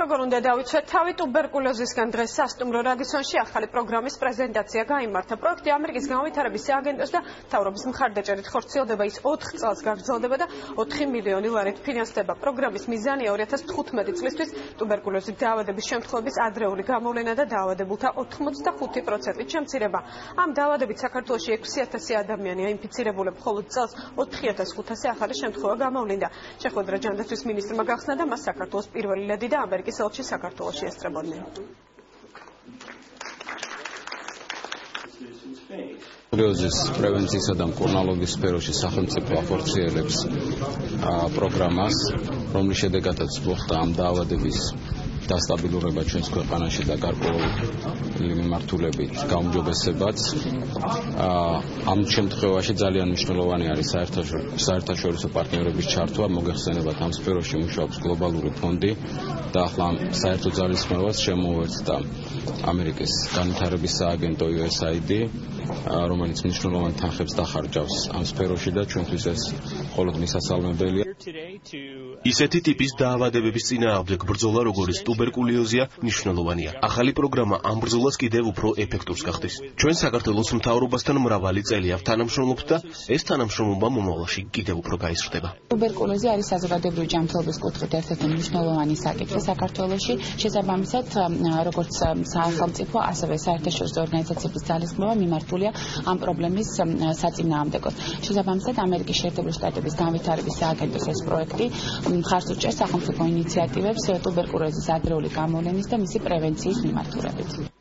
როგორ უნდა დავიცვათ თავი ტუბერკულოზისგან დღეს სასტუმრო რადისონში ახალი პროგრამის პრეზენტაცია გაიმართა. პროექტი ამერიკის განვითარების სააგენტოს და მთავრობის მხარდაჭერით ხორციელდება, ის 4 წელს გაგრძელდება და 4 მილიონი ლარით ფინანსდება. პროგრამის მიზანია 2015 წლისთვის ტუბერკულოზით დაავადების შემთხვევების ადრეული გამოვლენა და დაავადებულთა 85%-ით შემცირება. ამ დაავადებით საქართველოში 6000 ადამიანია ინფიცირებული, მხოლოდ წელს 4500 ახალი შემთხვევა გამოვლინდა. შეხვედრა ჯანდაცვის მინისტრმა გახსნა და მას საქართველოს პირველი ლედი და ამერიკის ელჩი საქართველოში ესწრებოდნენ. ტუბერკულოზის პრევენციისა და მკურნალობის სფეროში სახელმწიფო ახორციელებს პროგრამას, რომლის შედეგადაც მოხდა ამ დაავადების დასტაბილურება ჩვენს ქვეყანაში და გარკვეული მიმართულებით გაუმჯობესებაც. ამ შემთხვევაში ძალიან მნიშვნელოვანი არის საერთაშორისო პარტნიორების ჩართვა. მოგეხსენებათ, ამ სფეროში მუშაობს გლობალური ფონდი და ახლა საერთო ძალისხმევას შემოუერთდა ამერიკის განვითარების სააგენტო USAID, რომელიც მნიშვნელოვან თანხებს დახარჯავს ამ სფეროში და ჩვენთვის ეს მხოლოდ მისასალმებელია. ისეთი ტიპის დაავადებების წინააღმდეგ ბრძოლა, როგორც ტუბერკულოზია, მნიშვნელოვანია. ახალი პროგრამა ამ ბრძოლას კიდევ უფრო ეფექტურს გახდის. ჩვენ საქართველოს მთავრობასთან მრავალი წელია ვთანამშრომლობთ და ეს თანამშრომლობა მომავალში კიდევ უფრო გაიზრდება. ტუბერკულოზი არის საზოგადოებრივი ჯანმრთელობის კუთხით ერთ-ერთი მნიშვნელოვანი საკითხი საქართველოში. შესაბამისად, როგორც სახელმწიფო, ასევე საერთაშორისო ორგანიზაციების ძალისხმევა მიმართულია ამ პრობლემის საწინააღმდეგოდ. შესაბამისად, ამერიკის შეერთებული შტატების განვითარების სააგენტოს ეს პროექტი მხარს უჭერს სახელმწიფო ინიციატივებს ტუბერკულოზის ადრეული გამოვლენის და მისი პრევენციის მიმართულებით.